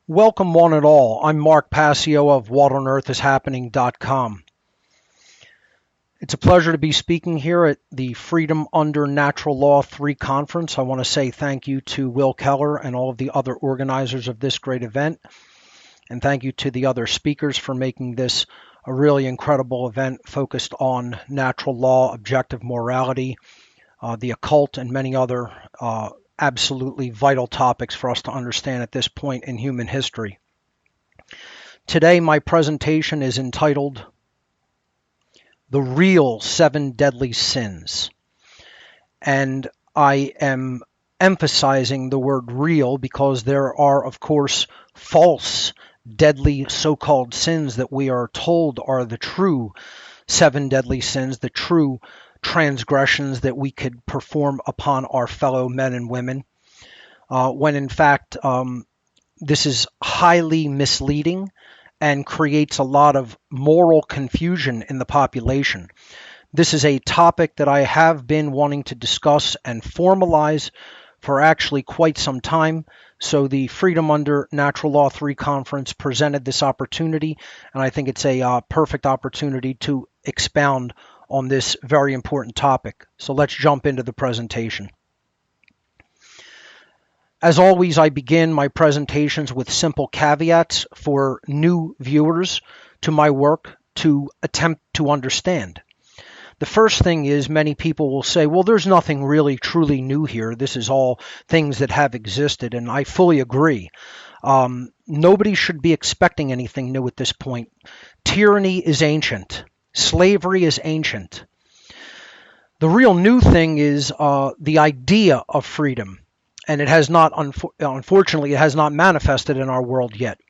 Welcome one and all. I'm Mark Passio of whatonearthishappening.com. It's a pleasure to be speaking here at the Freedom Under Natural Law 3 conference. I want to say thank you to Will Keller and all of the other organizers of this great event. And thank you to the other speakers for making this a really incredible event focused on natural law, objective morality, the occult, and many other absolutely vital topics for us to understand at this point in human history. Today, my presentation is entitled The Real Seven Deadly Sins. And I am emphasizing the word real because there are, of course, false, deadly so-called sins that we are told are the true seven deadly sins, the true transgressions that we could perform upon our fellow men and women, when in fact this is highly misleading and creates a lot of moral confusion in the population. This is a topic that I have been wanting to discuss and formalize for actually quite some time. So the Freedom Under Natural Law 3 conference presented this opportunity, and I think it's a perfect opportunity to expound on this very important topic. So let's jump into the presentation. As always, I begin my presentations with simple caveats for new viewers to my work to attempt to understand. The first thing is many people will say, well, there's nothing really truly new here. This is all things that have existed, and I fully agree. Nobody should be expecting anything new at this point. Tyranny is ancient. Slavery is ancient. The real new thing is the idea of freedom, and it has not, unfortunately, it has not manifested in our world yet.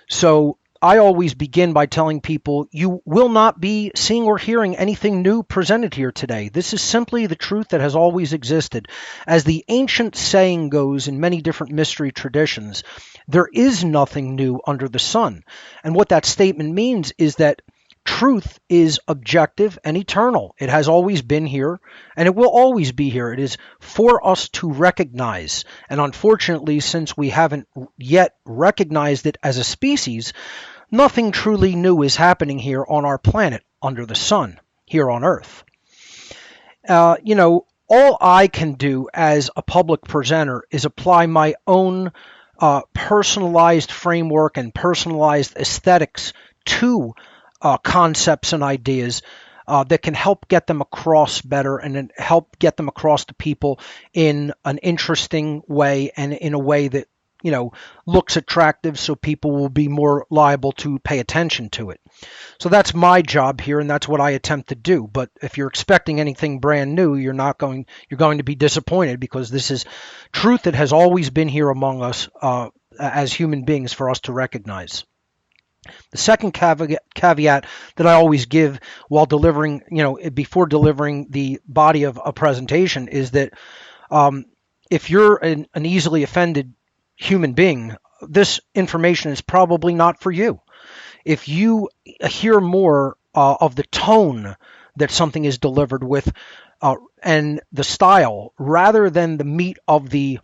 So I always begin by telling people you will not be seeing or hearing anything new presented here today. This is simply the truth that has always existed. As the ancient saying goes in many different mystery traditions, there is nothing new under the sun. And what that statement means is that truth is objective and eternal. It has always been here, and it will always be here. It is for us to recognize. And unfortunately, since we haven't yet recognized it as a species, nothing truly new is happening here on our planet under the sun, here on Earth. All I can do as a public presenter is apply my own personalized framework and personalized aesthetics to concepts and ideas that can help get them across better and help get them across to people in an interesting way and in a way that, looks attractive so people will be more liable to pay attention to it. So that's my job here, and that's what I attempt to do. But if you're expecting anything brand new, you're going to be disappointed, because this is truth that has always been here among us as human beings for us to recognize. The second caveat that I always give while delivering, before delivering the body of a presentation is that if you're an easily offended human being, this information is probably not for you. If you hear more of the tone that something is delivered with and the style, rather than the meat of the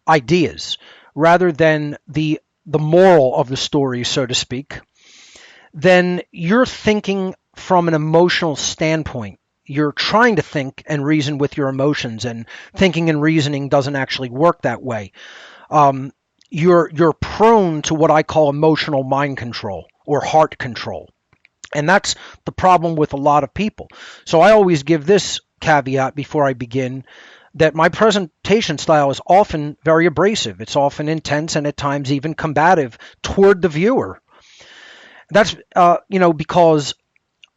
ideas, rather than the moral of the story, so to speak, then you're thinking from an emotional standpoint. You're trying to think and reason with your emotions, and thinking and reasoning doesn't actually work that way. You're prone to what I call emotional mind control or heart control. And that's the problem with a lot of people. So I always give this caveat before I begin, that my presentation style is often very abrasive. It's often intense and at times even combative toward the viewer. That's, because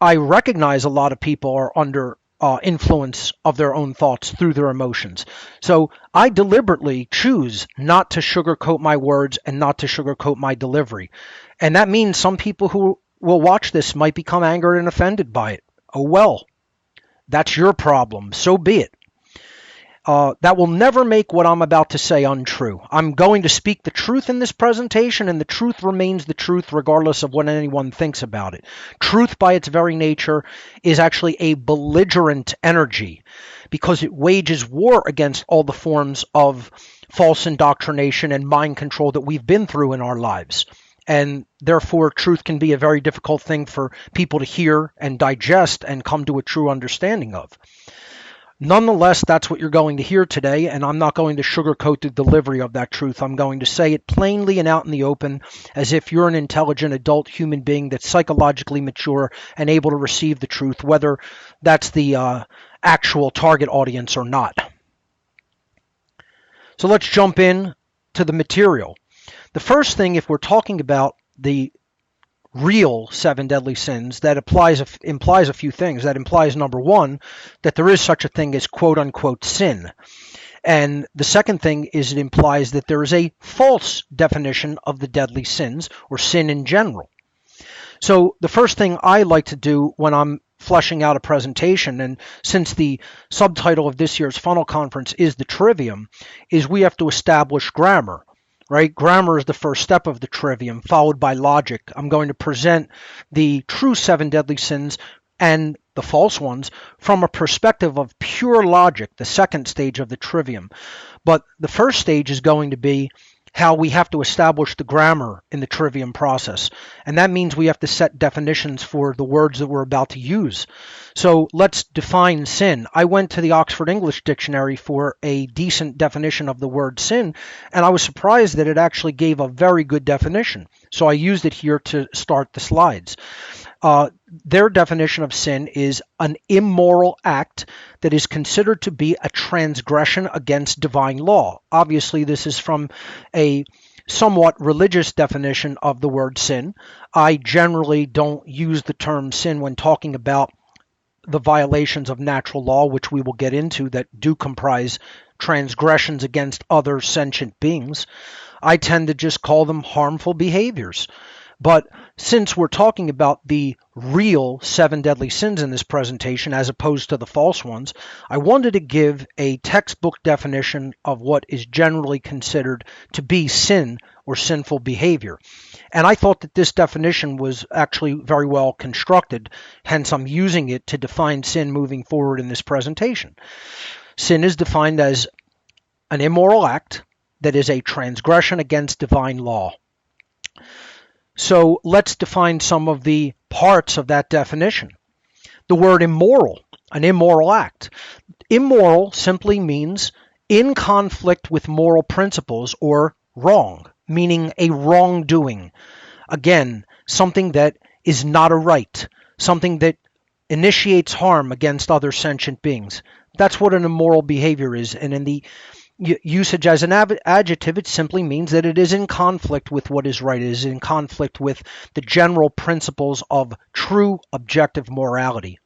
I recognize a lot of people are under influence of their own thoughts through their emotions. So I deliberately choose not to sugarcoat my words and not to sugarcoat my delivery. And that means some people who will watch this might become angered and offended by it. Oh well, that's your problem. So be it. That will never make what I'm about to say untrue. I'm going to speak the truth in this presentation, and the truth remains the truth regardless of what anyone thinks about it. Truth, by its very nature, is actually a belligerent energy because it wages war against all the forms of false indoctrination and mind control that we've been through in our lives. And therefore, truth can be a very difficult thing for people to hear and digest and come to a true understanding of. Nonetheless, that's what you're going to hear today, and I'm not going to sugarcoat the delivery of that truth. I'm going to say it plainly and out in the open, as if you're an intelligent adult human being that's psychologically mature and able to receive the truth, whether that's the actual target audience or not. So let's jump in to the material. The first thing, if we're talking about the real seven deadly sins, that implies a few things. That implies, number one, that there is such a thing as quote-unquote sin. And the second thing is it implies that there is a false definition of the deadly sins, or sin in general. So the first thing I like to do when I'm fleshing out a presentation, and since the subtitle of this year's FUNL conference is the Trivium, is we have to establish grammar. Right? Grammar is the first step of the trivium, followed by logic. I'm going to present the true seven deadly sins and the false ones from a perspective of pure logic, the second stage of the trivium. But the first stage is going to be how we have to establish the grammar in the trivium process. And that means we have to set definitions for the words that we're about to use. So let's define sin. I went to the Oxford English Dictionary for a decent definition of the word sin, and I was surprised that it actually gave a very good definition. So I used it here to start the slides. Their definition of sin is an immoral act that is considered to be a transgression against divine law. Obviously, this is from a somewhat religious definition of the word sin. I generally don't use the term sin when talking about the violations of natural law, which we will get into, that do comprise transgressions against other sentient beings. I tend to just call them harmful behaviors. But since we're talking about the real seven deadly sins in this presentation as opposed to the false ones, I wanted to give a textbook definition of what is generally considered to be sin or sinful behavior. And I thought that this definition was actually very well constructed, hence I'm using it to define sin moving forward in this presentation. Sin is defined as an immoral act that is a transgression against divine law. So let's define some of the parts of that definition. The word immoral, an immoral act. Immoral simply means in conflict with moral principles or wrong, meaning a wrongdoing. Again, something that is not a right, something that initiates harm against other sentient beings. That's what an immoral behavior is. And in the usage as an adjective, it simply means that it is in conflict with what is right. It is in conflict with the general principles of true objective morality.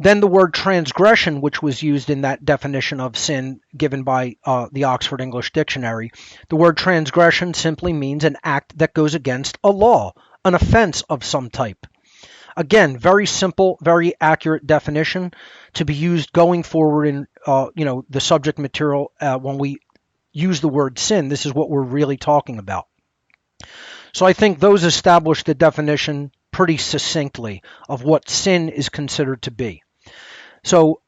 Then the word transgression, which was used in that definition of sin given by the Oxford English Dictionary, the word transgression simply means an act that goes against a law, an offense of some type. Again, very simple, very accurate definition to be used going forward in the subject material when we use the word sin. This is what we're really talking about. So I think those establish the definition pretty succinctly of what sin is considered to be. So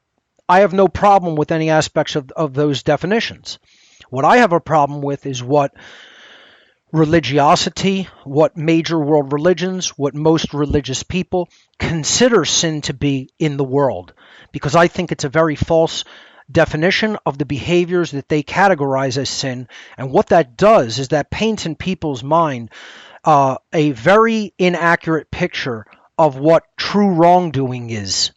I have no problem with any aspects of those definitions. What I have a problem with is what religiosity, what major world religions, what most religious people consider sin to be in the world, because I think it's a very false definition of the behaviors that they categorize as sin. And what that does is that paints in people's mind a very inaccurate picture of what true wrongdoing is.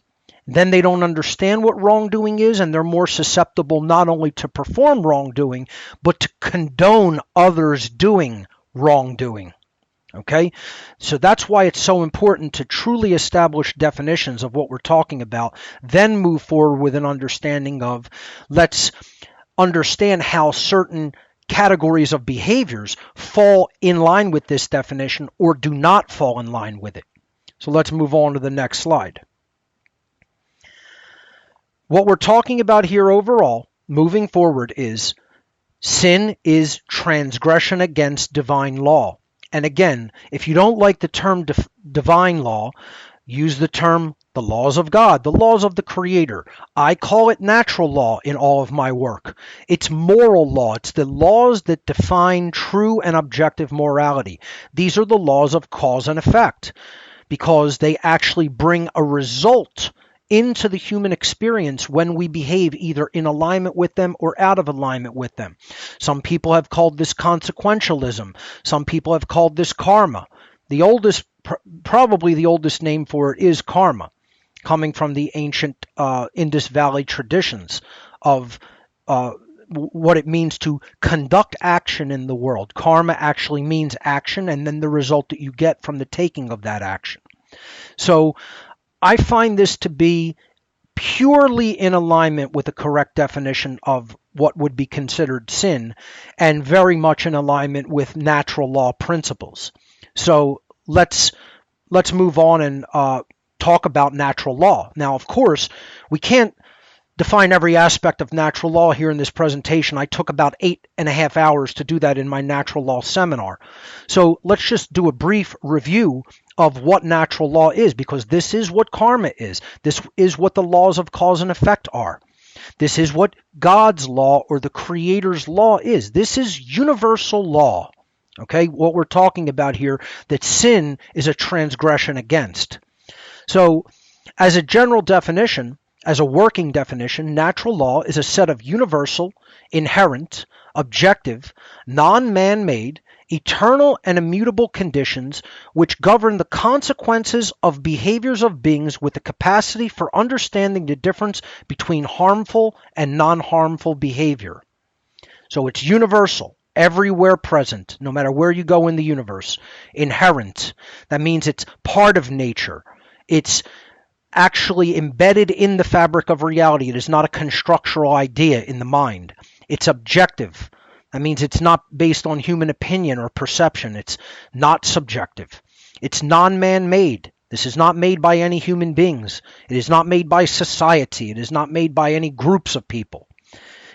Then they don't understand what wrongdoing is, and they're more susceptible not only to perform wrongdoing, but to condone others doing wrongdoing. Okay? So that's why it's so important to truly establish definitions of what we're talking about, then move forward with an understanding of, let's understand how certain categories of behaviors fall in line with this definition or do not fall in line with it. So let's move on to the next slide. What we're talking about here overall, moving forward, is sin is transgression against divine law. And again, if you don't like the term divine law, use the term the laws of God, the laws of the Creator. I call it natural law in all of my work. It's moral law. It's the laws that define true and objective morality. These are the laws of cause and effect because they actually bring a result into the human experience when we behave either in alignment with them or out of alignment with them. Some people have called this consequentialism. Some people have called this karma. The oldest, probably the oldest name for it is karma, coming from the ancient Indus Valley traditions of what it means to conduct action in the world. Karma actually means action and then the result that you get from the taking of that action. So I find this to be purely in alignment with the correct definition of what would be considered sin and very much in alignment with natural law principles. So let's move on and talk about natural law. Now, of course, we can't define every aspect of natural law here in this presentation. I took about 8.5 hours to do that in my natural law seminar. So let's just do a brief review of what natural law is, because this is what karma is. This is what the laws of cause and effect are. This is what God's law or the Creator's law is. This is universal law. Okay, what we're talking about here, that sin is a transgression against. So, as a general definition, as a working definition, natural law is a set of universal, inherent, objective, non-man-made, eternal and immutable conditions which govern the consequences of behaviors of beings with the capacity for understanding the difference between harmful and non-harmful behavior. So it's universal, everywhere present, no matter where you go in the universe. Inherent, that means it's part of nature. It's actually embedded in the fabric of reality. It is not a constructural idea in the mind. It's objective. That means it's not based on human opinion or perception. It's not subjective. It's non-man-made. This is not made by any human beings. It is not made by society. It is not made by any groups of people.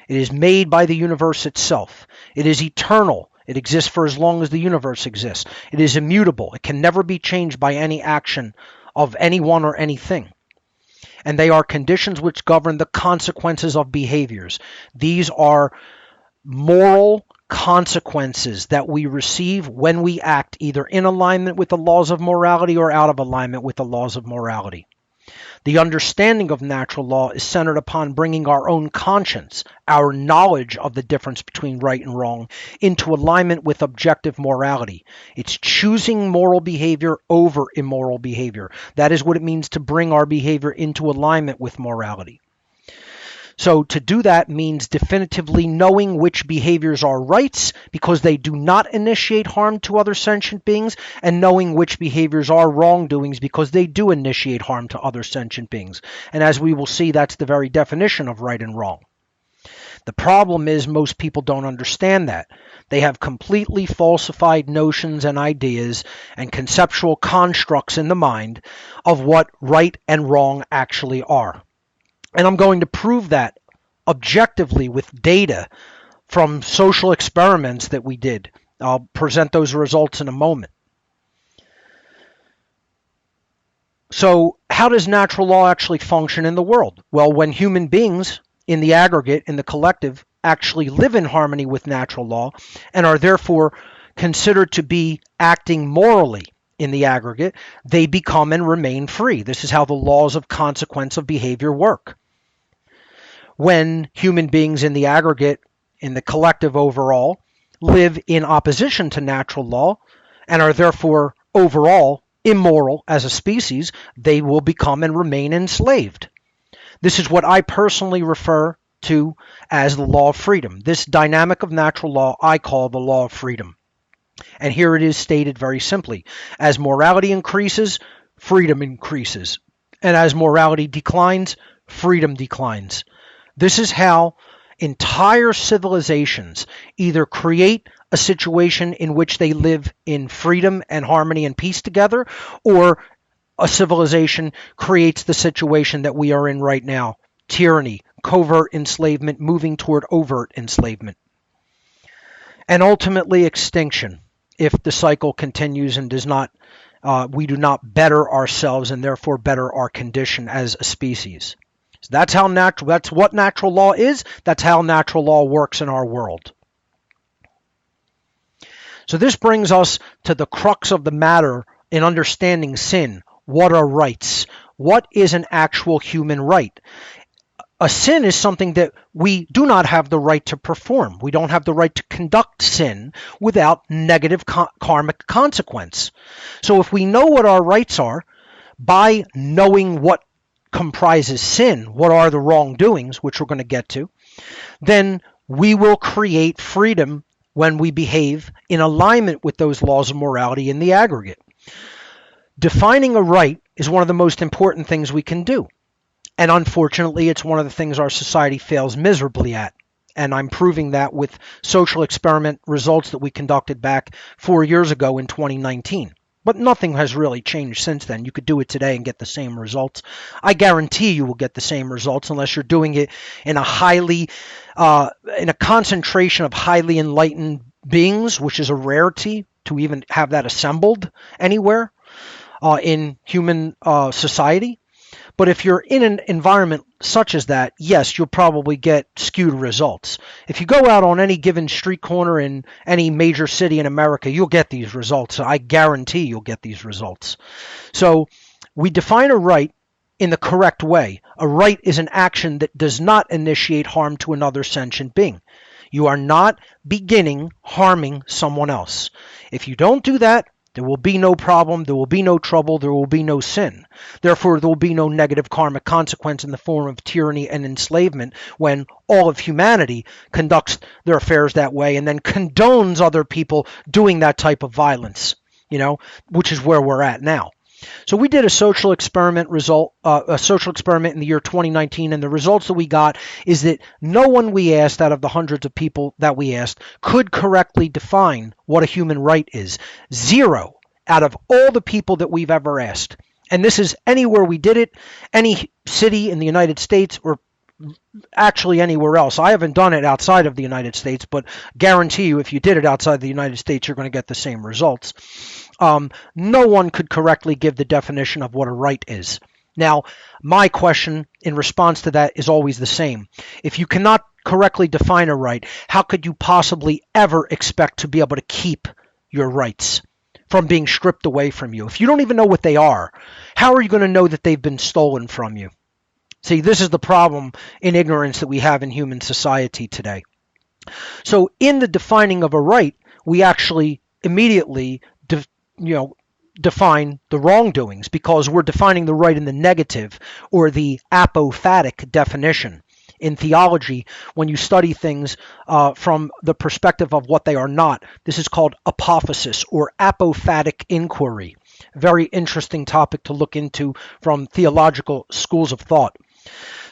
It is made by the universe itself. It is eternal. It exists for as long as the universe exists. It is immutable. It can never be changed by any action of anyone or anything. And they are conditions which govern the consequences of behaviors. These are moral consequences that we receive when we act either in alignment with the laws of morality or out of alignment with the laws of morality. The understanding of natural law is centered upon bringing our own conscience, our knowledge of the difference between right and wrong, into alignment with objective morality. It's choosing moral behavior over immoral behavior. That is what it means to bring our behavior into alignment with morality. So to do that means definitively knowing which behaviors are rights because they do not initiate harm to other sentient beings, and knowing which behaviors are wrongdoings because they do initiate harm to other sentient beings. And as we will see, that's the very definition of right and wrong. The problem is most people don't understand that. They have completely falsified notions and ideas and conceptual constructs in the mind of what right and wrong actually are. And I'm going to prove that objectively with data from social experiments that we did. I'll present those results in a moment. So how does natural law actually function in the world? Well, when human beings in the aggregate, in the collective, actually live in harmony with natural law and are therefore considered to be acting morally in the aggregate, they become and remain free. This is how the laws of consequence of behavior work. When human beings in the aggregate, in the collective overall, live in opposition to natural law and are therefore overall immoral as a species, they will become and remain enslaved. This is what I personally refer to as the law of freedom. This dynamic of natural law I call the law of freedom. And here it is stated very simply. As morality increases, freedom increases. And as morality declines, freedom declines. This is how entire civilizations either create a situation in which they live in freedom and harmony and peace together, or a civilization creates the situation that we are in right now tyranny, covert enslavement, moving toward overt enslavement, and ultimately extinction if the cycle continues and does not, we do not better ourselves and therefore better our condition as a species. So that's how natural. That's what natural law is. That's how natural law works in our world. So this brings us to the crux of the matter in understanding sin. What are rights? What is an actual human right? A sin is something that we do not have the right to perform. We don't have the right to conduct sin without negative karmic consequence. So if we know what our rights are, by knowing what comprises sin, what are the wrongdoings, which we're going to get to, then we will create freedom when we behave in alignment with those laws of morality in the aggregate. Defining a right is one of the most important things we can do. And unfortunately, it's one of the things our society fails miserably at. And I'm proving that with social experiment results that we conducted back 4 years ago in 2019. But nothing has really changed since then. You could do it today and get the same results. I guarantee you will get the same results unless you're doing it in a concentration of highly enlightened beings, which is a rarity to even have that assembled anywhere in human society. But if you're in an environment such as that, yes, you'll probably get skewed results. If you go out on any given street corner in any major city in America, you'll get these results. I guarantee you'll get these results. So we define a right in the correct way. A right is an action that does not initiate harm to another sentient being. You are not beginning harming someone else. If you don't do that, there will be no problem, there will be no trouble, there will be no sin. Therefore, there will be no negative karmic consequence in the form of tyranny and enslavement when all of humanity conducts their affairs that way and then condones other people doing that type of violence, which is where we're at now. So we did a social experiment in the year 2019, and the results that we got is that no one we asked out of the hundreds of people that we asked could correctly define what a human right is. 0 out of all the people that we've ever asked. And this is anywhere we did it, any city in the United States or actually anywhere else. I haven't done it outside of the United States, but guarantee you if you did it outside the United States, you're going to get the same results. No one could correctly give the definition of what a right is. Now, my question in response to that is always the same. If you cannot correctly define a right, how could you possibly ever expect to be able to keep your rights from being stripped away from you? If you don't even know what they are, how are you going to know that they've been stolen from you? See, this is the problem in ignorance that we have in human society today. So in the defining of a right, we actually immediately define the wrongdoings because we're defining the right in the negative or the apophatic definition. In theology, when you study things from the perspective of what they are not, this is called apophasis or apophatic inquiry. Very interesting topic to look into from theological schools of thought.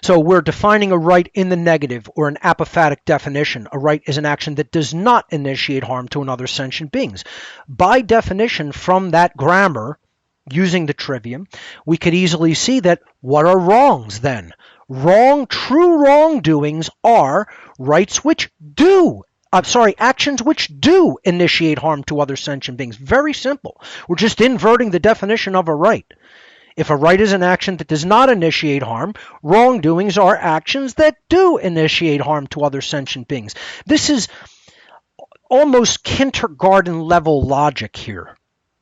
So we're defining a right in the negative or an apophatic definition. A right is an action that does not initiate harm to another sentient beings. By definition, from that grammar, using the Trivium, we could easily see that what are wrongs then? True wrongdoings are actions which do initiate harm to other sentient beings. Very simple. We're just inverting the definition of a right. If a right is an action that does not initiate harm, wrongdoings are actions that do initiate harm to other sentient beings. This is almost kindergarten level logic here,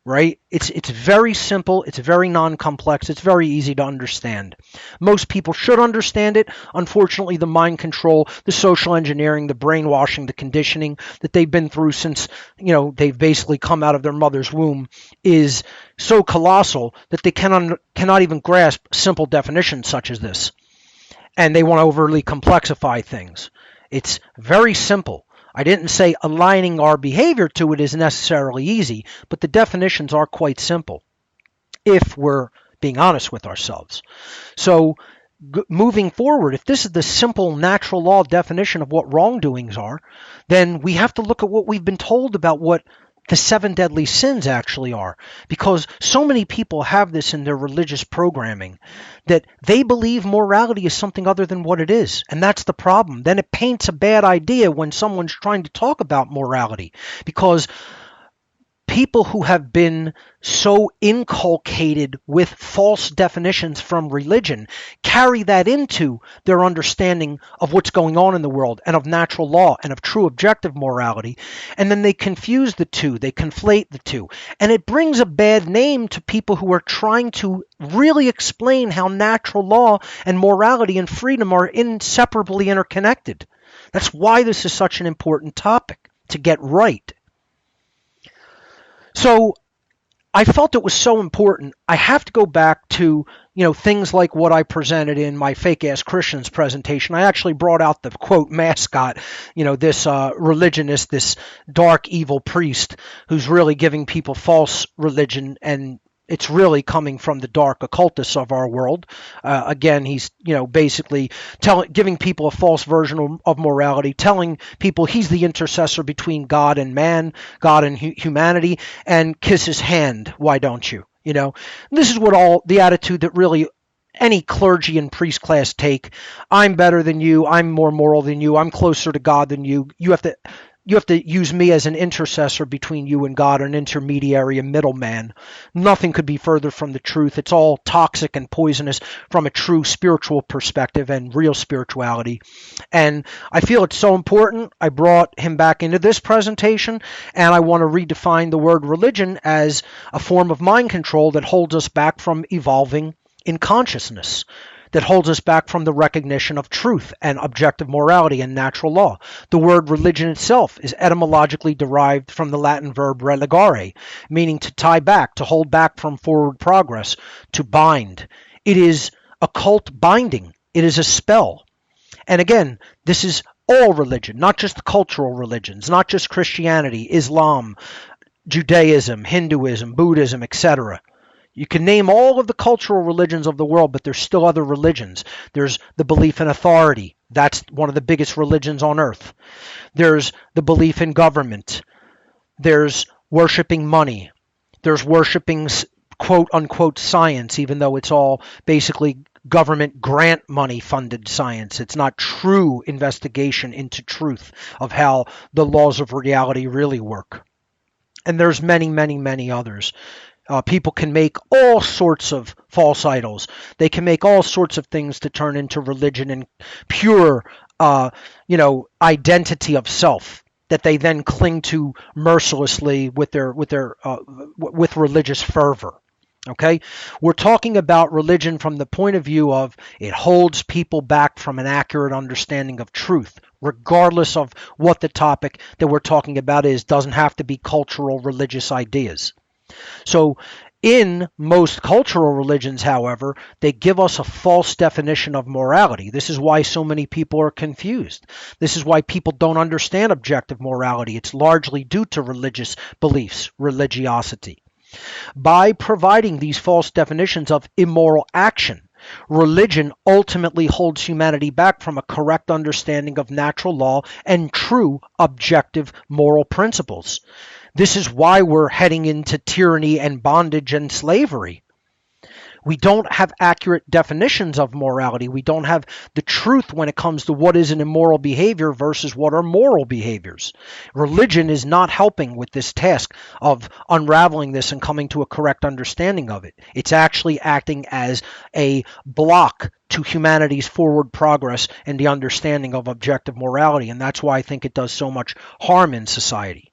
right? It's very simple, it's very non-complex, it's very easy to understand. Most people should understand it. Unfortunately, the mind control, the social engineering, the brainwashing, the conditioning that they've been through since, they've basically come out of their mother's womb is so colossal that they cannot even grasp simple definitions such as this. And they want to overly complexify things. It's very simple. I didn't say aligning our behavior to it is necessarily easy, but the definitions are quite simple if we're being honest with ourselves. So moving forward, if this is the simple natural law definition of what wrongdoings are, then we have to look at what we've been told about what the 7 deadly sins actually are, because so many people have this in their religious programming that they believe morality is something other than what it is, and that's the problem. Then it paints a bad idea when someone's trying to talk about morality, because people who have been so inculcated with false definitions from religion carry that into their understanding of what's going on in the world and of natural law and of true objective morality. And then they confuse the two, they conflate the two. And it brings a bad name to people who are trying to really explain how natural law and morality and freedom are inseparably interconnected. That's why this is such an important topic to get right. So I felt it was so important. I have to go back to, things like what I presented in my Fake Ass Christians presentation. I actually brought out the quote mascot, this religionist, this dark evil priest who's really giving people false religion, and it's really coming from the dark occultists of our world. Again, he's basically giving people a false version of morality, telling people he's the intercessor between God and man, God and humanity, and kiss his hand. Why don't you? This is what all the attitude that really any clergy and priest class take. I'm better than you. I'm more moral than you. I'm closer to God than you. You have to use me as an intercessor between you and God, an intermediary, a middleman. Nothing could be further from the truth. It's all toxic and poisonous from a true spiritual perspective and real spirituality. And I feel it's so important. I brought him back into this presentation, and I want to redefine the word religion as a form of mind control that holds us back from evolving in consciousness, that holds us back from the recognition of truth and objective morality and natural law. The word religion itself is etymologically derived from the Latin verb religare, meaning to tie back, to hold back from forward progress, to bind. It is occult binding. It is a spell. And again, this is all religion, not just the cultural religions, not just Christianity, Islam, Judaism, Hinduism, Buddhism, etc. You can name all of the cultural religions of the world, but there's still other religions. There's the belief in authority. That's one of the biggest religions on earth. There's the belief in government. There's worshiping money. There's worshiping quote-unquote science, even though it's all basically government grant money funded science. It's not true investigation into truth of how the laws of reality really work. And there's many, many, many others. People can make all sorts of false idols. They can make all sorts of things to turn into religion and pure, identity of self that they then cling to mercilessly with religious fervor. Okay, we're talking about religion from the point of view of it holds people back from an accurate understanding of truth, regardless of what the topic that we're talking about is. Doesn't have to be cultural religious ideas. So in most cultural religions, however, they give us a false definition of morality. This is why so many people are confused. This is why people don't understand objective morality. It's largely due to religious beliefs, religiosity. By providing these false definitions of immoral action, religion ultimately holds humanity back from a correct understanding of natural law and true objective moral principles. This is why we're heading into tyranny and bondage and slavery. We don't have accurate definitions of morality. We don't have the truth when it comes to what is an immoral behavior versus what are moral behaviors. Religion is not helping with this task of unraveling this and coming to a correct understanding of it. It's actually acting as a block to humanity's forward progress and the understanding of objective morality. And that's why I think it does so much harm in society.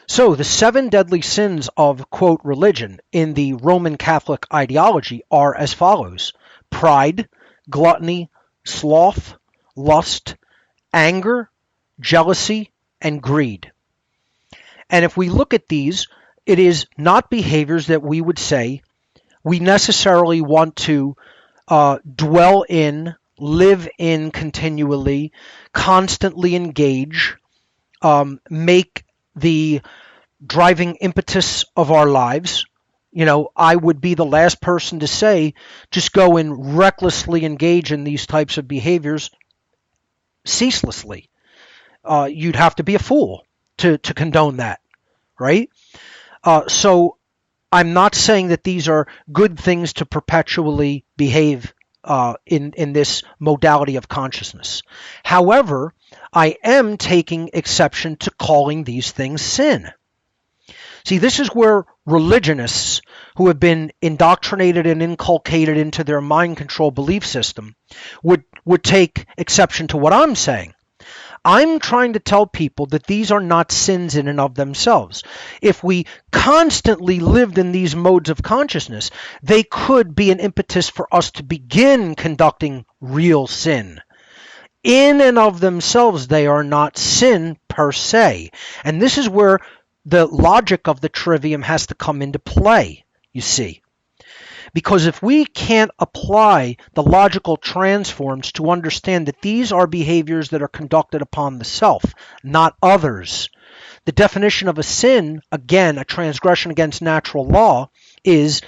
So the 7 deadly sins of, quote, religion in the Roman Catholic ideology are as follows: pride, gluttony, sloth, lust, anger, jealousy, and greed. And if we look at these, it is not behaviors that we would say we necessarily want to dwell in, live in continually, constantly engage, make the driving impetus of our lives. I would be the last person to say just go and recklessly engage in these types of behaviors ceaselessly. You'd have to be a fool. to condone that, right? So I'm not saying that these are good things to perpetually behave in this modality of consciousness. However, I am taking exception to calling these things sin. See, this is where religionists who have been indoctrinated and inculcated into their mind control belief system would take exception to what I'm saying. I'm trying to tell people that these are not sins in and of themselves. If we constantly lived in these modes of consciousness, they could be an impetus for us to begin conducting real sin. In and of themselves, they are not sin per se. And this is where the logic of the trivium has to come into play, you see. Because if we can't apply the logical transforms to understand that these are behaviors that are conducted upon the self, not others. The definition of a sin, again, a transgression against natural law, is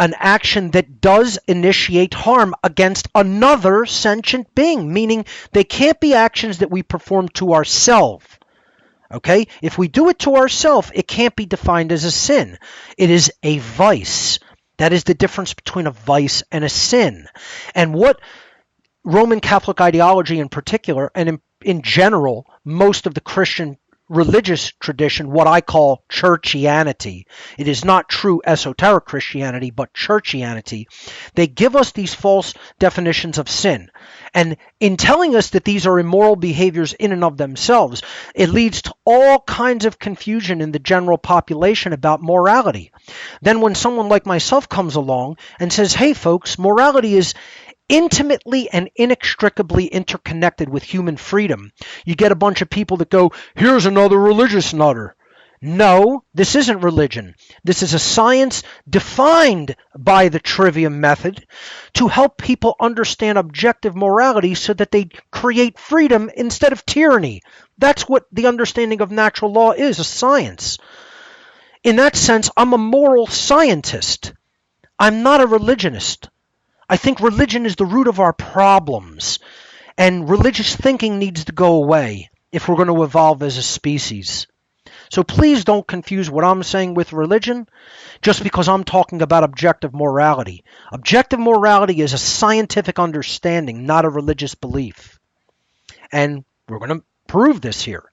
an action that does initiate harm against another sentient being, meaning they can't be actions that we perform to ourselves. Okay? If we do it to ourselves, it can't be defined as a sin. It is a vice. That is the difference between a vice and a sin. And what Roman Catholic ideology in particular, and in general, most of the Christian religious tradition, what I call churchianity. It is not true esoteric Christianity, but churchianity. They give us these false definitions of sin. And in telling us that these are immoral behaviors in and of themselves, it leads to all kinds of confusion in the general population about morality. Then when someone like myself comes along and says, hey folks, morality is intimately and inextricably interconnected with human freedom, you get a bunch of people that go, here's another religious nutter. No, this isn't religion. This is a science defined by the Trivium method to help people understand objective morality so that they create freedom instead of tyranny. That's what the understanding of natural law is, a science. In that sense, I'm a moral scientist. I'm not a religionist. I think religion is the root of our problems, and religious thinking needs to go away if we're going to evolve as a species. So please don't confuse what I'm saying with religion just because I'm talking about objective morality. Objective morality is a scientific understanding, not a religious belief. And we're going to prove this here.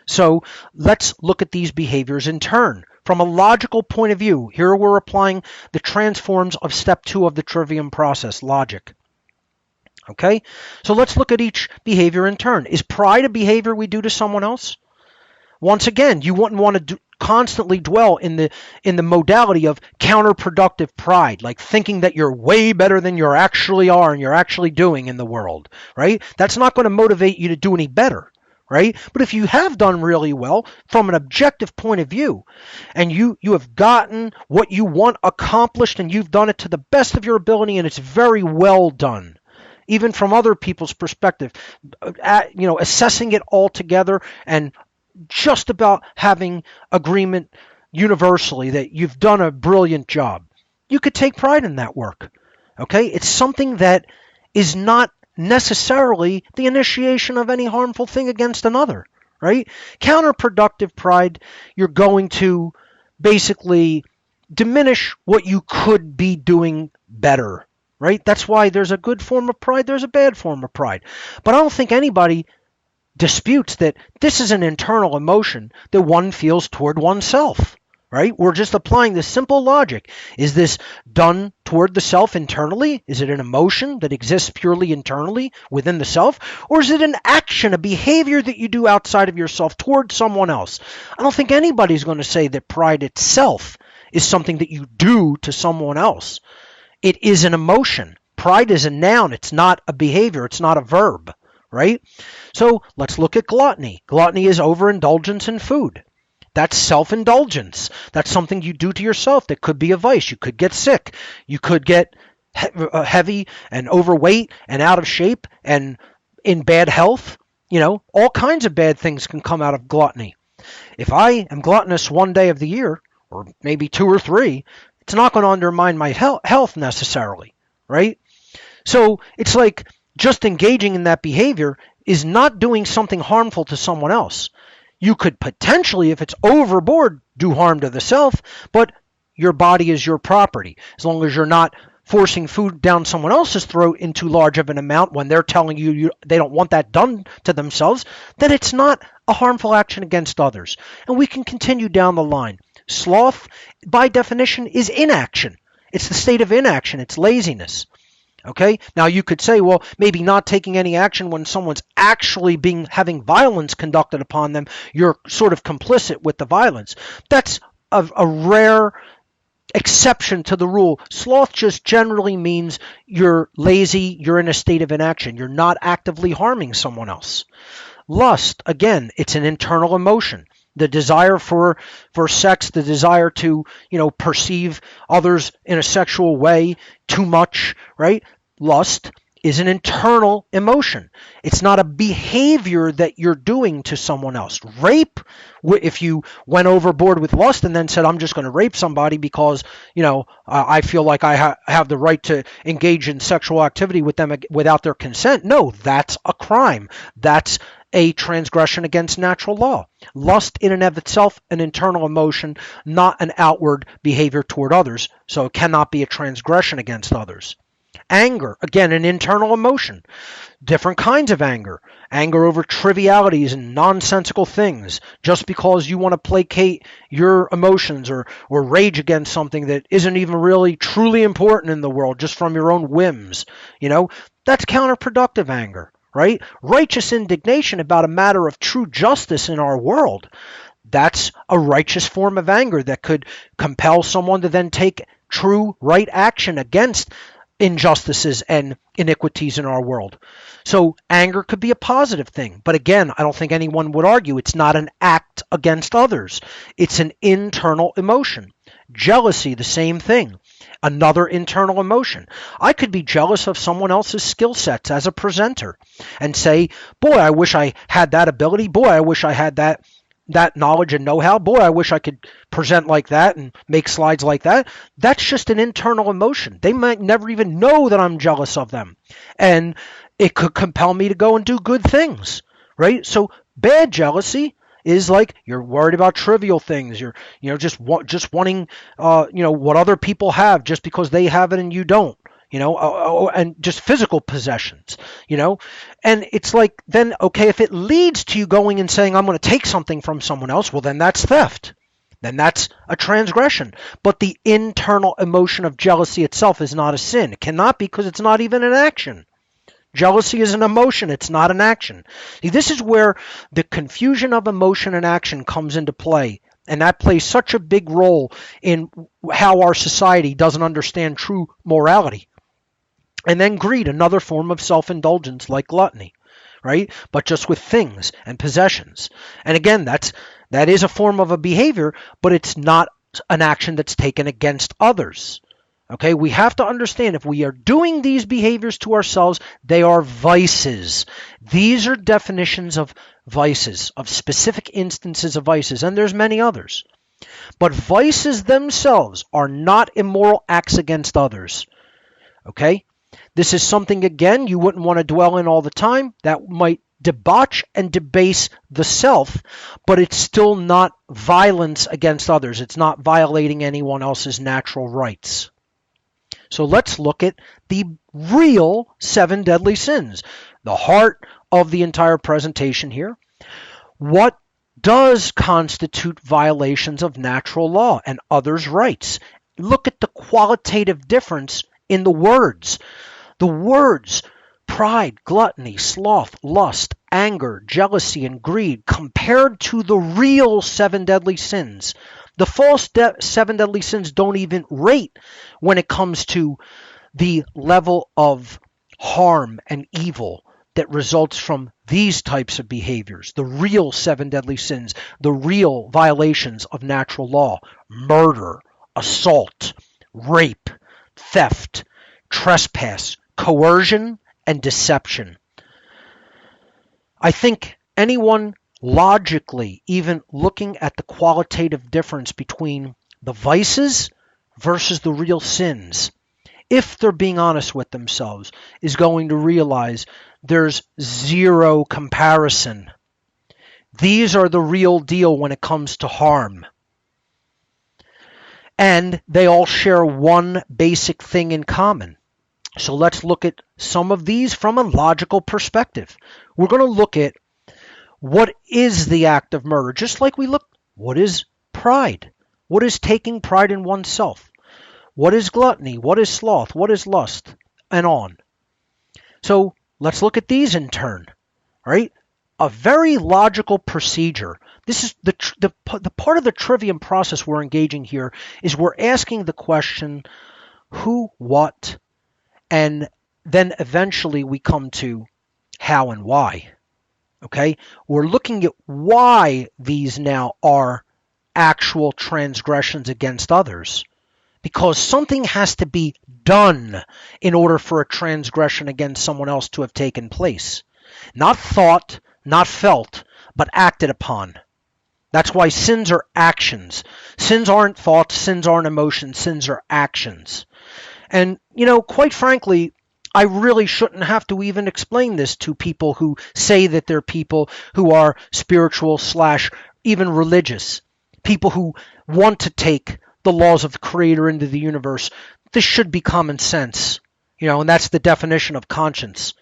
So let's look at these behaviors in turn. From a logical point of view, here we're applying the transforms of step 2 of the Trivium process, logic. Okay, so let's look at each behavior in turn. Is pride a behavior we do to someone else? Once again, you wouldn't want to constantly dwell in the modality of counterproductive pride, like thinking that you're way better than you actually are and you're actually doing in the world, right? That's not going to motivate you to do any better. Right? But if you have done really well from an objective point of view, and you have gotten what you want accomplished and you've done it to the best of your ability and it's very well done, even from other people's perspective, assessing it all together and just about having agreement universally that you've done a brilliant job, you could take pride in that work. Okay? It's something that is not necessarily the initiation of any harmful thing against another, right? Counterproductive pride, you're going to basically diminish what you could be doing better, right? That's why there's a good form of pride, there's a bad form of pride. But I don't think anybody disputes that this is an internal emotion that one feels toward oneself. Right? We're just applying the simple logic. Is this done toward the self internally? Is it an emotion that exists purely internally within the self? Or is it an action, a behavior that you do outside of yourself toward someone else? I don't think anybody's going to say that pride itself is something that you do to someone else. It is an emotion. Pride is a noun. It's not a behavior. It's not a verb. Right? So let's look at gluttony. Gluttony is overindulgence in food. That's self-indulgence. That's something you do to yourself that could be a vice. You could get sick. You could get heavy and overweight and out of shape and in bad health. All kinds of bad things can come out of gluttony. If I am gluttonous one day of the year, or maybe 2 or 3, it's not going to undermine my health necessarily, right? So it's like just engaging in that behavior is not doing something harmful to someone else. You could potentially, if it's overboard, do harm to the self, but your body is your property. As long as you're not forcing food down someone else's throat in too large of an amount when they're telling you they don't want that done to themselves, then it's not a harmful action against others. And we can continue down the line. Sloth, by definition, is inaction. It's the state of inaction. It's laziness. Okay? Now you could say, well, maybe not taking any action when someone's actually having violence conducted upon them, you're sort of complicit with the violence. That's a rare exception to the rule. Sloth just generally means you're lazy, you're in a state of inaction, you're not actively harming someone else. Lust, again, it's an internal emotion. The desire for sex, the desire to, perceive others in a sexual way too much, right? Lust is an internal emotion. It's not a behavior that you're doing to someone else. Rape, if you went overboard with lust and then said, I'm just going to rape somebody because, I feel like I have the right to engage in sexual activity with them without their consent. No, that's a crime. That's a transgression against natural law. Lust in and of itself, an internal emotion, not an outward behavior toward others, so it cannot be a transgression against others. Anger, again, an internal emotion. Different kinds of anger. Anger over trivialities and nonsensical things. Just because you want to placate your emotions or rage against something that isn't even really truly important in the world, just from your own whims. That's counterproductive anger, right? Righteous indignation about a matter of true justice in our world. That's a righteous form of anger that could compel someone to then take true right action against injustices and iniquities in our world. So anger could be a positive thing. But again, I don't think anyone would argue it's not an act against others. It's an internal emotion. Jealousy, the same thing. Another internal emotion. I could be jealous of someone else's skill sets as a presenter and say, boy, I wish I had that ability. Boy, I wish I had that knowledge and know-how. Boy, I wish I could present like that and make slides like that. That's just an internal emotion. They might never even know that I'm jealous of them. And it could compel me to go and do good things, right? So bad jealousy is like you're worried about trivial things. You're just wanting what other people have just because they have it and you don't. And just physical possessions, and it's like, then, okay, if it leads to you going and saying, I'm going to take something from someone else, well, then that's theft. Then that's a transgression. But the internal emotion of jealousy itself is not a sin. It cannot be, because it's not even an action. Jealousy is an emotion. It's not an action. See, this is where the confusion of emotion and action comes into play. And that plays such a big role in how our society doesn't understand true morality. And then greed, another form of self-indulgence like gluttony, right? But just with things and possessions. And again, that is a form of a behavior, but it's not an action that's taken against others. Okay, we have to understand, if we are doing these behaviors to ourselves, they are vices. These are definitions of vices, of specific instances of vices, and there's many others. But vices themselves are not immoral acts against others. Okay? This is something, again, you wouldn't want to dwell in all the time. That might debauch and debase the self, but it's still not violence against others. It's not violating anyone else's natural rights. So let's look at the real 7 deadly sins, the heart of the entire presentation here. What does constitute violations of natural law and others' rights? Look at the qualitative difference in the words. The words pride, gluttony, sloth, lust, anger, jealousy, and greed compared to the real 7 deadly sins. The false 7 deadly sins don't even rate when it comes to the level of harm and evil that results from these types of behaviors. The real 7 deadly sins, the real violations of natural law: murder, assault, rape, theft, trespass, coercion, and deception. I think anyone logically, even looking at the qualitative difference between the vices versus the real sins, if they're being honest with themselves, is going to realize there's zero comparison. These are the real deal when it comes to harm. And they all share one basic thing in common. So let's look at some of these from a logical perspective. We're going to look at what is the act of murder, just like we look, what is pride? What is taking pride in oneself? What is gluttony? What is sloth? What is lust? And on. So let's look at these in turn, right? A very logical procedure. This is the part of the trivium process we're engaging here is we're asking the question, who, what, and then eventually we come to how and why. Okay? We're looking at why these now are actual transgressions against others. Because something has to be done in order for a transgression against someone else to have taken place. Not thought, not felt, but acted upon. That's why sins are actions. Sins aren't thoughts, sins aren't emotions, sins are actions. And, quite frankly, I really shouldn't have to even explain this to people who say that they're people who are spiritual / even religious. People who want to take the laws of the Creator into the universe. This should be common sense, and that's the definition of conscience.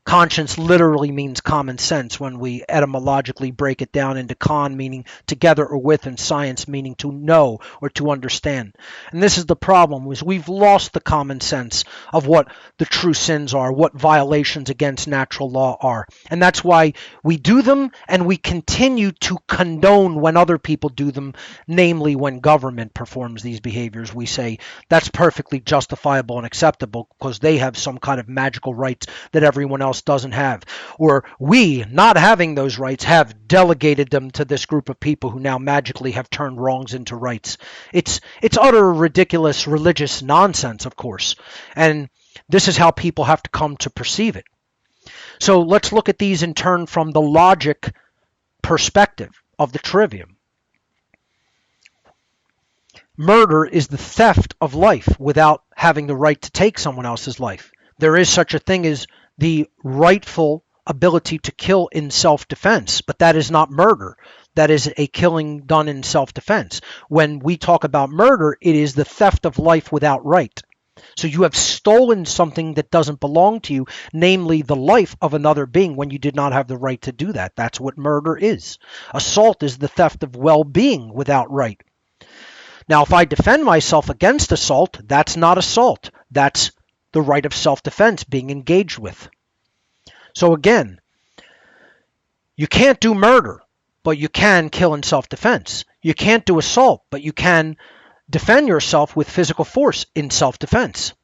Conscience literally means common sense when we etymologically break it down into con, meaning together or with, and science, meaning to know or to understand. And this is the problem, is we've lost the common sense of what the true sins are, what violations against natural law are. And that's why we do them and we continue to condone when other people do them, namely when government performs these behaviors. We say that's perfectly justifiable and acceptable because they have some kind of magical rights that everyone else doesn't have, or we, not having those rights, have delegated them to this group of people who now magically have turned wrongs into rights. It's utter ridiculous religious nonsense, of course, and this is how people have to come to perceive it. So let's look at these in turn from the logic perspective of the trivium. Murder is the theft of life without having the right to take someone else's life. There is such a thing as the rightful ability to kill in self-defense, but that is not murder. That is a killing done in self-defense. When we talk about murder, it is the theft of life without right. So you have stolen something that doesn't belong to you, namely the life of another being when you did not have the right to do that. That's what murder is. Assault is the theft of well-being without right. Now, if I defend myself against assault, that's not assault. That's the right of self-defense being engaged with. So again, you can't do murder, but you can kill in self-defense. You can't do assault, but you can defend yourself with physical force in self-defense.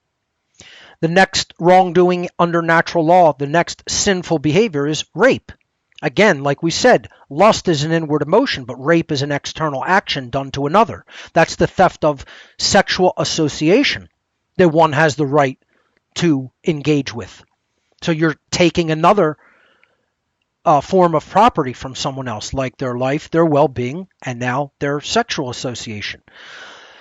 The next wrongdoing under natural law, the next sinful behavior is rape. Again, like we said, lust is an inward emotion, but rape is an external action done to another. That's the theft of sexual association that one has the right to engage with. So you're taking another form of property from someone else, like their life, their well-being, and now their sexual association.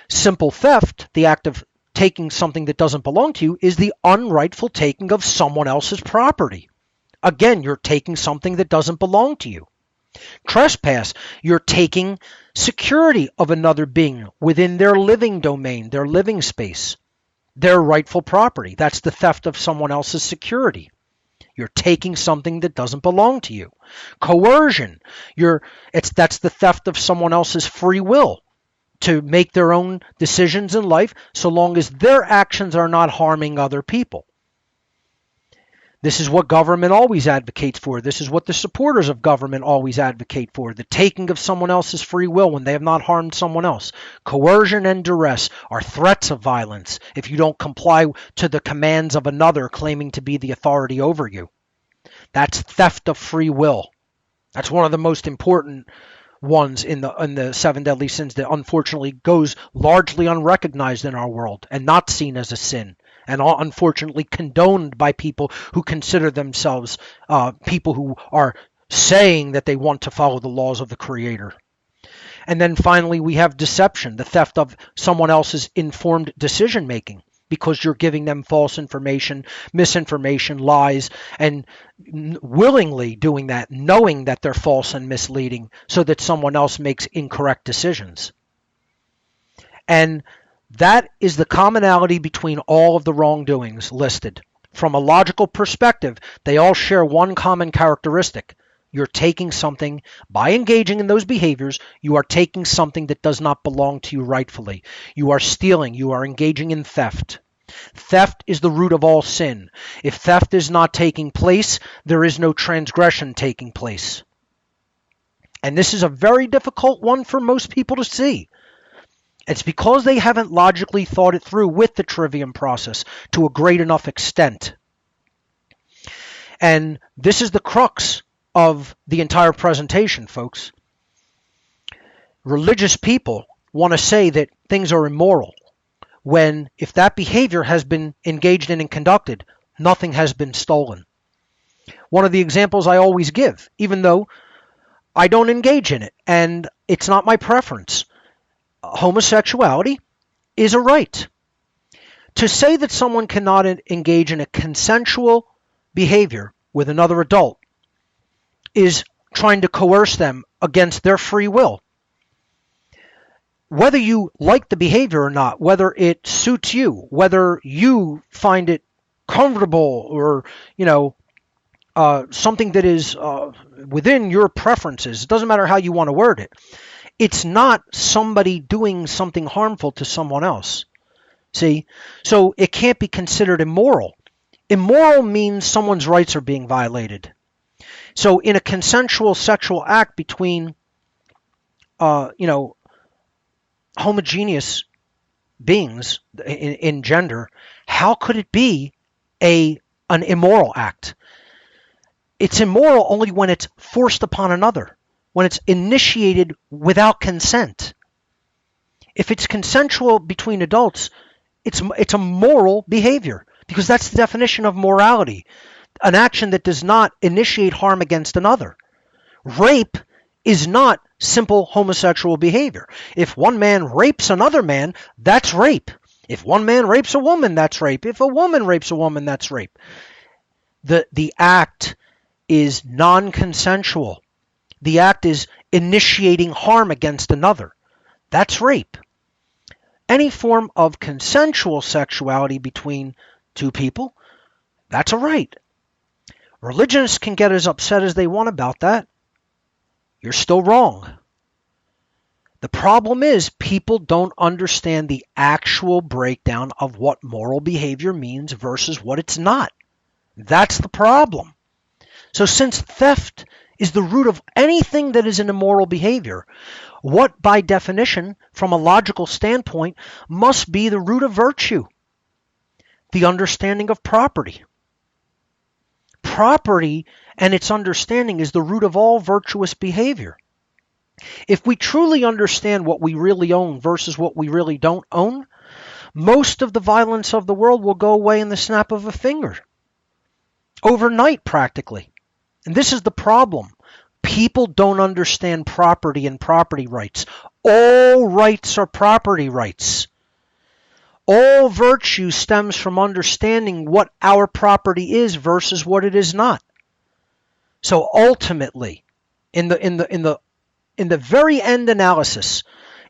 Simple theft, the act of taking something that doesn't belong to you, is the unrightful taking of someone else's property. Again, you're taking something that doesn't belong to you. Trespass, you're taking security of another being within their living domain, their living space. Their rightful property. That's the theft of someone else's security. You're taking something that doesn't belong to you. Coercion. That's the theft of someone else's free will to make their own decisions in life so long as their actions are not harming other people. This is what government always advocates for. This is what the supporters of government always advocate for. The taking of someone else's free will when they have not harmed someone else. Coercion and duress are threats of violence if you don't comply to the commands of another claiming to be the authority over you. That's theft of free will. That's one of the most important ones in the seven deadly sins that unfortunately goes largely unrecognized in our world and not seen as a sin. And unfortunately condoned by people who consider themselves people who are saying that they want to follow the laws of the Creator. And then finally, we have deception, the theft of someone else's informed decision-making. because you're giving them false information, misinformation, lies, and willingly doing that, knowing that they're false and misleading so that someone else makes incorrect decisions. And that is the commonality between all of the wrongdoings listed. From a logical perspective, they all share one common characteristic. You're taking something, by engaging in those behaviors, you are taking something that does not belong to you rightfully. You are stealing, you are engaging in theft. Theft is the root of all sin. If theft is not taking place, there is no transgression taking place. And this is a very difficult one for most people to see. It's because they haven't logically thought it through with the Trivium process to a great enough extent. And this is the crux of the entire presentation, folks. Religious people want to say that things are immoral, when if that behavior has been engaged in and conducted, nothing has been stolen. One of the examples I always give, even though I don't engage in it and it's not my preference, homosexuality is a right. To say that someone cannot engage in a consensual behavior with another adult is trying to coerce them against their free will. Whether you like the behavior or not, whether it suits you, whether you find it comfortable or, something that is within your preferences, it doesn't matter how you want to word it. It's not somebody doing something harmful to someone else. See? So it can't be considered immoral. Immoral means someone's rights are being violated. So in a consensual sexual act between, homogeneous beings in gender, how could it be an immoral act? It's immoral only when it's forced upon another, when it's initiated without consent. If it's consensual between adults, it's a moral behavior, because that's the definition of morality. An action that does not initiate harm against another. Rape is not simple homosexual behavior. If one man rapes another man, that's rape. If one man rapes a woman, that's rape. If a woman rapes a woman, that's rape. The act is non-consensual. The act is initiating harm against another. That's rape. Any form of consensual sexuality between two people, that's a right. Religionists can get as upset as they want about that. You're still wrong. The problem is people don't understand the actual breakdown of what moral behavior means versus what it's not. That's the problem. So since theft is the root of anything that is an immoral behavior, what by definition, from a logical standpoint, must be the root of virtue? The understanding of property. Property and its understanding is the root of all virtuous behavior. If we truly understand what we really own versus what we really don't own, most of the violence of the world will go away in the snap of a finger. Overnight, practically. And this is the problem. People don't understand property and property rights. All rights are property rights. All virtue stems from understanding what our property is versus what it is not. So ultimately, in the very end analysis,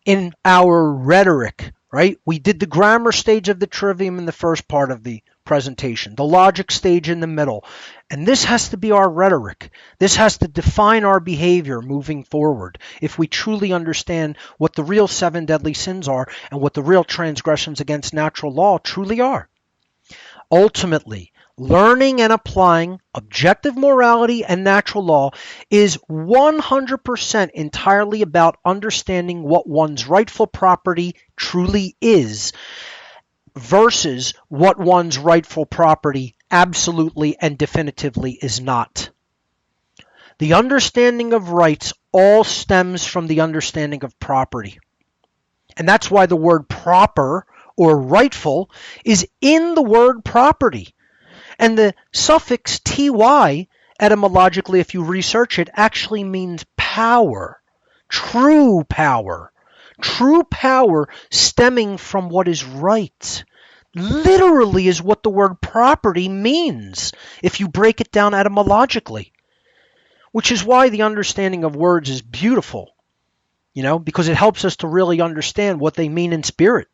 in our rhetoric, right? We did the grammar stage of the Trivium in the first part of the presentation, the logic stage in the middle. And this has to be our rhetoric. This has to define our behavior moving forward if we truly understand what the real 7 deadly sins are and what the real transgressions against natural law truly are. Ultimately, learning and applying objective morality and natural law is 100% entirely about understanding what one's rightful property truly is versus what one's rightful property absolutely and definitively is not. The understanding of rights all stems from the understanding of property. And that's why the word proper or rightful is in the word property. And the suffix ty, etymologically, if you research it, actually means power, true power. True power stemming from what is right. literally is what the word property means if you break it down etymologically, which is why the understanding of words is beautiful, because it helps us to really understand what they mean in spirit.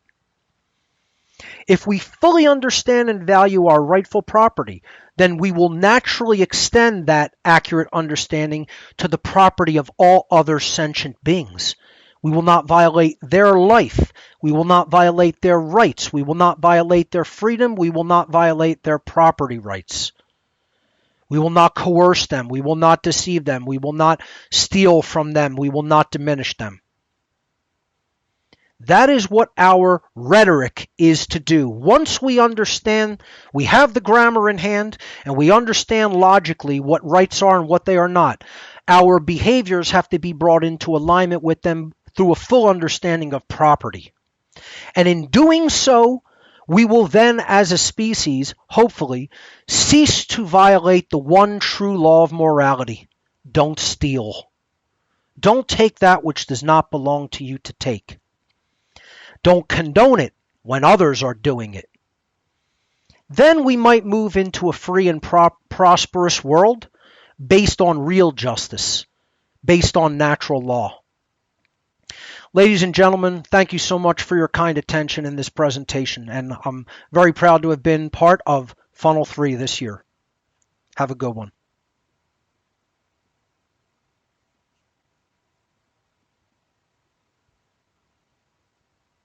If we fully understand and value our rightful property, then we will naturally extend that accurate understanding to the property of all other sentient beings. We will not violate their life. We will not violate their rights. We will not violate their freedom. We will not violate their property rights. We will not coerce them. We will not deceive them. We will not steal from them. We will not diminish them. That is what our rhetoric is to do. Once we understand, we have the grammar in hand, and we understand logically what rights are and what they are not, our behaviors have to be brought into alignment with them through a full understanding of property. And in doing so, we will then, as a species, hopefully, cease to violate the one true law of morality. Don't steal. Don't take that which does not belong to you to take. Don't condone it when others are doing it. Then we might move into a free and prosperous world based on real justice, based on natural law. Ladies and gentlemen, thank you so much for your kind attention in this presentation, and I'm very proud to have been part of Funnel 3 this year. Have a good one.